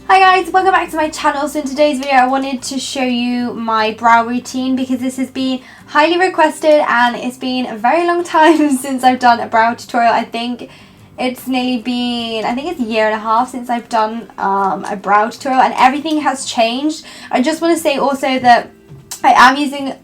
Hi guys, welcome back to my channel. So in today's video I wanted to show you my brow routine because this has been highly requested and it's been a very long time since I've done a brow tutorial. I think it's nearly been, it's a year and a half since I've done a brow tutorial and everything has changed. I just want to say also that I am using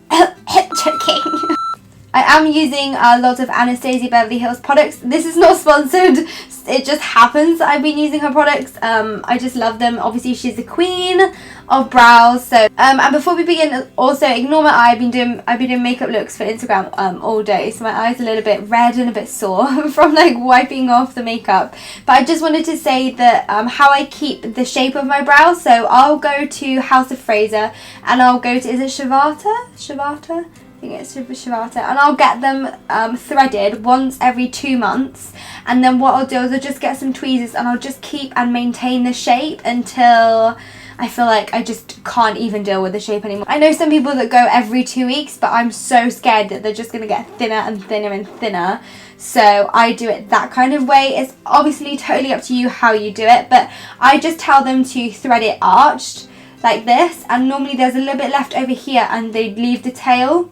I am using a lot of Anastasia Beverly Hills products. This is not sponsored. It just happens that I've been using her products. I just love them. Obviously, she's the queen of brows. So, and before we begin, also ignore my eye. I've been doing makeup looks for Instagram all day, so my eye's a little bit red and a bit sore from like wiping off the makeup. But I just wanted to say that how I keep the shape of my brows. So I'll go to House of Fraser, and I'll go to, is it Shavata? I think it's Shavata, and I'll get them threaded once every 2 months, and then what I'll do is I'll just get some tweezers and I'll just keep and maintain the shape until I feel like I just can't even deal with the shape anymore. I know some people that go every 2 weeks, but I'm so scared that they're just going to get thinner and thinner and thinner, so I do it that kind of way. It's obviously totally up to you how you do it, but I just tell them to thread it arched like this, and normally there's a little bit left over here and they leave the tail.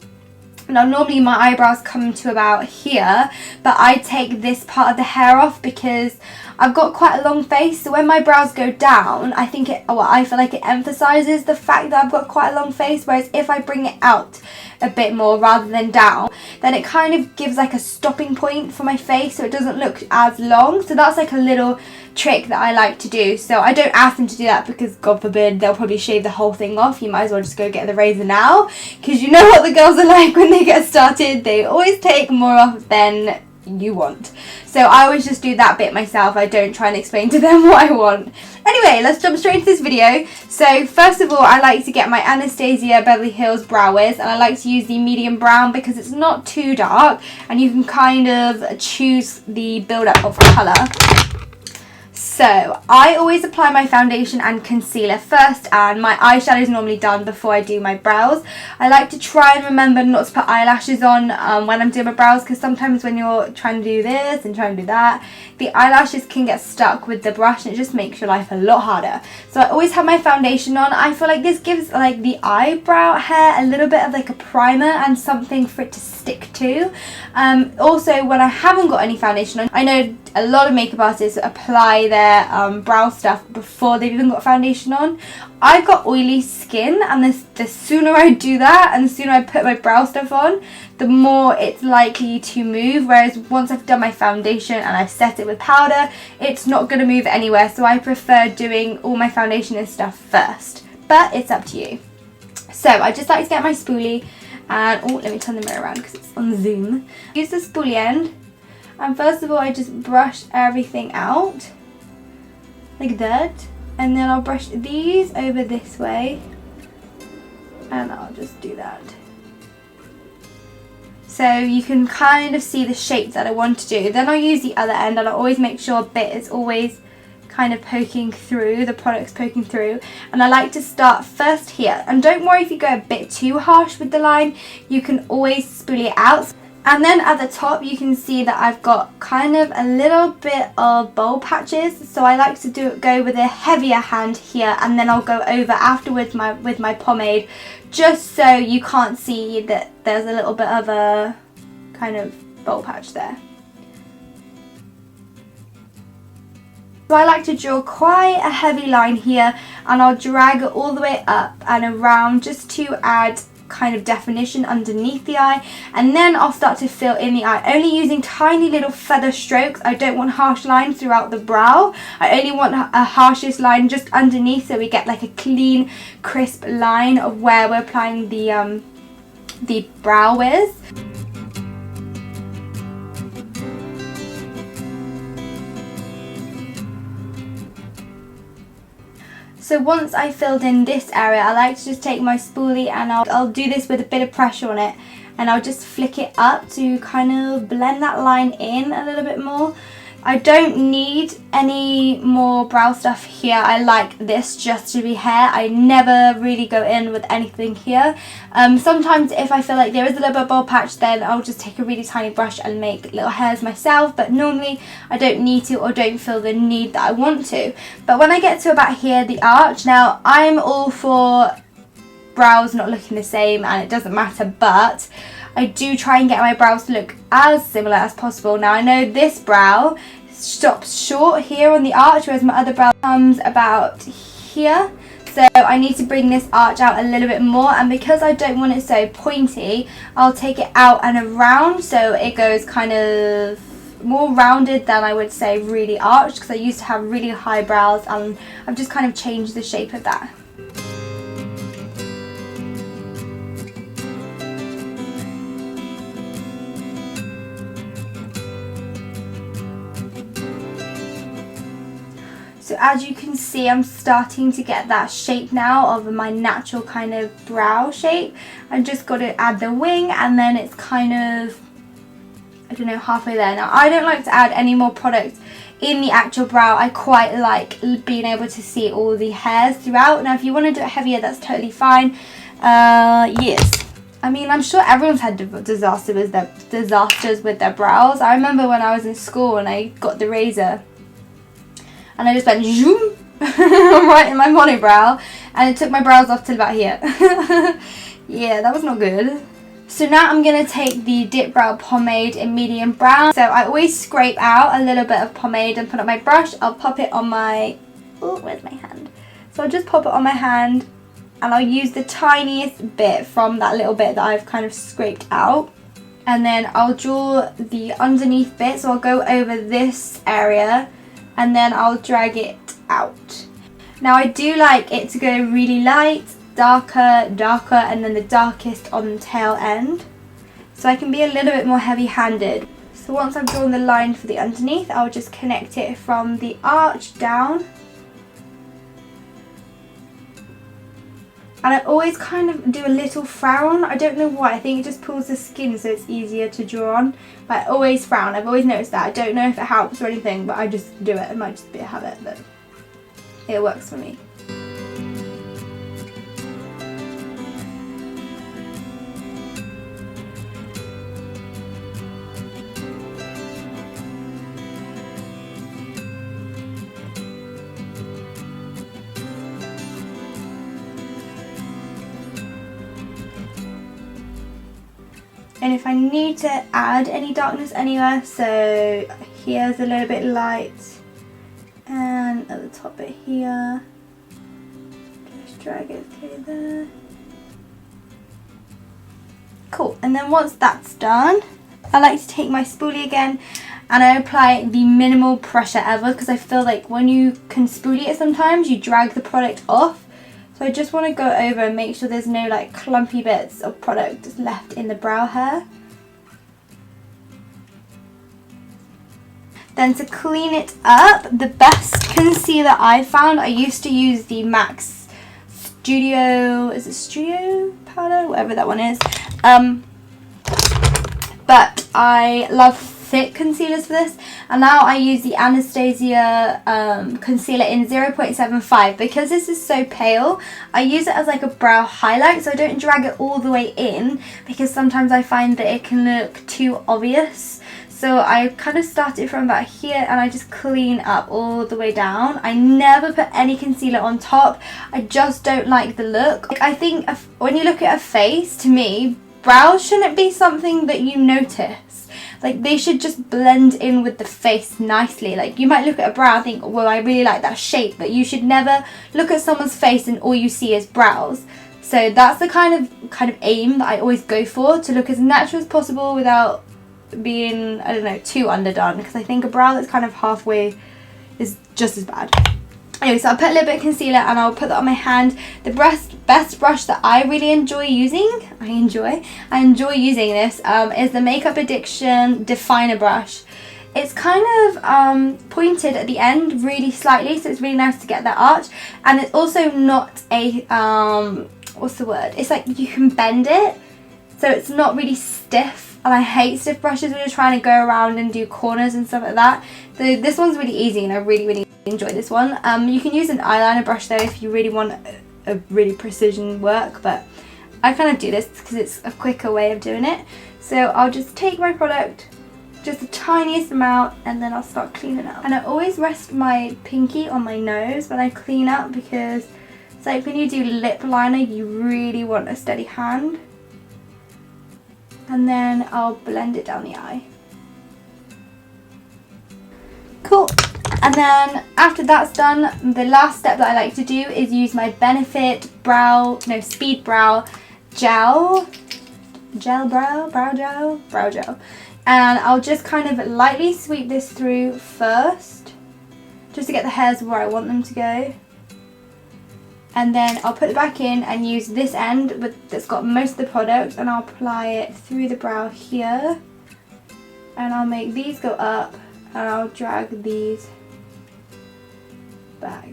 Now normally my eyebrows come to about here, but I take this part of the hair off because I've got quite a long face, so when my brows go down, I feel like it emphasises the fact that I've got quite a long face, whereas if I bring it out a bit more rather than down, then it kind of gives like a stopping point for my face so it doesn't look as long. So that's like a little trick that I like to do. So I don't ask them to do that because God forbid they'll probably shave the whole thing off. You might as well just go get the razor now, because you know what the girls are like when they get started. They always take more off than you want. So I always just do that bit myself. I don't try and explain to them what I want. Anyway, let's jump straight into this video. So first of all, I like to get my Anastasia Beverly Hills Brow Wiz, and I like to use the medium brown because it's not too dark and you can kind of choose the build-up of colour. So I always apply my foundation and concealer first, and my eyeshadow is normally done before I do my brows. I like to try and remember not to put eyelashes on when I'm doing my brows, because sometimes when you're trying to do this and trying to do that, the eyelashes can get stuck with the brush and it just makes your life a lot harder. So I always have my foundation on. I feel like this gives like the eyebrow hair a little bit of like a primer and something for it to stick to. Also, when I haven't got any foundation on, I know a lot of makeup artists apply their brow stuff before they've even got foundation on. I've got oily skin, and the sooner I do that and the sooner I put my brow stuff on, the more it's likely to move, whereas once I've done my foundation and I've set it with powder, it's not going to move anywhere. So I prefer doing all my foundation and stuff first, but it's up to you. So I just like to get my spoolie and, oh, let me turn the mirror around because it's on zoom. Use the spoolie end, and first of all I just brush everything out like that, and then I'll brush these over this way and I'll just do that. So you can kind of see the shape that I want to do. Then I'll use the other end, and I'll always make sure a bit is always kind of poking through, the product's poking through, and I like to start first here. And don't worry if you go a bit too harsh with the line, you can always spoolie it out. And then at the top you can see that I've got kind of a little bit of bold patches, so I like to go with a heavier hand here, and then I'll go over afterwards with my pomade, just so you can't see that there's a little bit of a kind of bold patch there. So I like to draw quite a heavy line here, and I'll drag it all the way up and around just to add kind of definition underneath the eye, and then I'll start to fill in the eye, only using tiny little feather strokes. I don't want harsh lines throughout the brow. I only want a harshest line just underneath, so we get like a clean, crisp line of where we're applying the brow wiz. So once I filled in this area, I like to just take my spoolie and I'll do this with a bit of pressure on it, and I'll just flick it up to kind of blend that line in a little bit more. I don't need any more brow stuff here. I like this just to be hair. I never really go in with anything here. Sometimes if I feel like there is a little bit of bald patch, then I'll just take a really tiny brush and make little hairs myself, but normally I don't need to or don't feel the need that I want to. But when I get to about here, the arch, now I'm all for brows not looking the same and it doesn't matter, but I do try and get my brows to look as similar as possible. Now I know this brow stops short here on the arch, whereas my other brow comes about here. So I need to bring this arch out a little bit more, and because I don't want it so pointy, I'll take it out and around so it goes kind of more rounded than I would say really arched, because I used to have really high brows and I've just kind of changed the shape of that. So as you can see, I'm starting to get that shape now of my natural kind of brow shape. I just got to add the wing and then it's kind of, I don't know, halfway there. Now I don't like to add any more product in the actual brow. I quite like being able to see all the hairs throughout. Now if you want to do it heavier, that's totally fine. Yes. I mean, I'm sure everyone's had disasters with their brows. I remember when I was in school and I got the razor and I just went zoom right in my monobrow and it took my brows off till about here. Yeah, that was not good. So now I'm going to take the Dipbrow pomade in medium brown. So I always scrape out a little bit of pomade and put on my brush. I'll pop it on my, oh, where's my hand? So I'll just pop it on my hand and I'll use the tiniest bit from that little bit that I've kind of scraped out. And then I'll draw the underneath bit. So I'll go over this area and then I'll drag it out. Now I do like it to go really light, darker, darker, and then the darkest on the tail end. So I can be a little bit more heavy-handed. So once I've drawn the line for the underneath, I'll just connect it from the arch down. And I always kind of do a little frown. I don't know why. I think it just pulls the skin so it's easier to draw on. But I always frown. I've always noticed that. I don't know if it helps or anything, but I just do it. It might just be a habit, but it works for me. And if I need to add any darkness anywhere, so here's a little bit light and at the top bit here, just drag it through there. Cool, and then once that's done, I like to take my spoolie again and I apply the minimal pressure ever, because I feel like when you can spoolie it sometimes you drag the product off. So I just want to go over and make sure there's no like clumpy bits of product left in the brow hair. Then to clean it up, the best concealer I found, I used to use the MAC Studio, is it Studio powder? Whatever that one is. But I love thick concealers for this, and now I use the Anastasia concealer in 0.75. Because this is so pale, I use it as like a brow highlight, so I don't drag it all the way in, because sometimes I find that it can look too obvious. So I kind of start it from about here and I just clean up all the way down. I never put any concealer on top. I just don't like the look. Like, I think when you look at a face, to me, brows shouldn't be something that you notice. Like, they should just blend in with the face nicely. Like, you might look at a brow and think, well, I really like that shape, but you should never look at someone's face and all you see is brows. So that's the kind of aim that I always go for, to look as natural as possible without being, I don't know, too underdone, because I think a brow that's kind of halfway is just as bad. Anyway, so I'll put a little bit of concealer and I'll put that on my hand. The best brush that I really enjoy using, I enjoy using this, is the Makeup Addiction Definer brush. It's kind of pointed at the end really slightly, so it's really nice to get that arch. And it's also not a, what's the word? It's like you can bend it, so it's not really stiff. and I hate stiff brushes when you're trying to go around and do corners and stuff like that. So this one's really easy, and I really enjoy this one. You can use an eyeliner brush though if you really want a really precision work, but I kind of do this because it's a quicker way of doing it. So I'll just take my product, just the tiniest amount, and then I'll start cleaning up. And I always rest my pinky on my nose when I clean up, because it's like when you do lip liner, you really want a steady hand. And then I'll blend it down the eye. Cool. And then after that's done, the last step that I like to do is use my Benefit Speed Brow Brow Gel. And I'll just kind of lightly sweep this through first, just to get the hairs where I want them to go. And then I'll put it back in and use this end that's got most of the product, and I'll apply it through the brow here. And I'll make these go up, and I'll drag these back.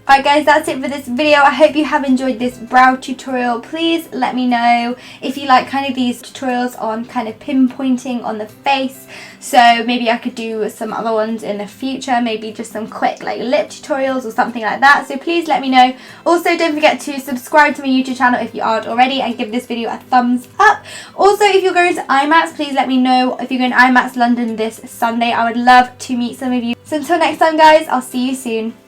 Alright guys, that's it for this video. I hope you have enjoyed this brow tutorial. Please let me know if you like kind of these tutorials on kind of pinpointing on the face. So maybe I could do some other ones in the future, maybe just some quick like lip tutorials or something like that. So please let me know. Also, don't forget to subscribe to my YouTube channel if you aren't already, and give this video a thumbs up. Also, if you're going to IMAX, please let me know if you're going to IMAX London this Sunday. I would love to meet some of you. So until next time guys, I'll see you soon.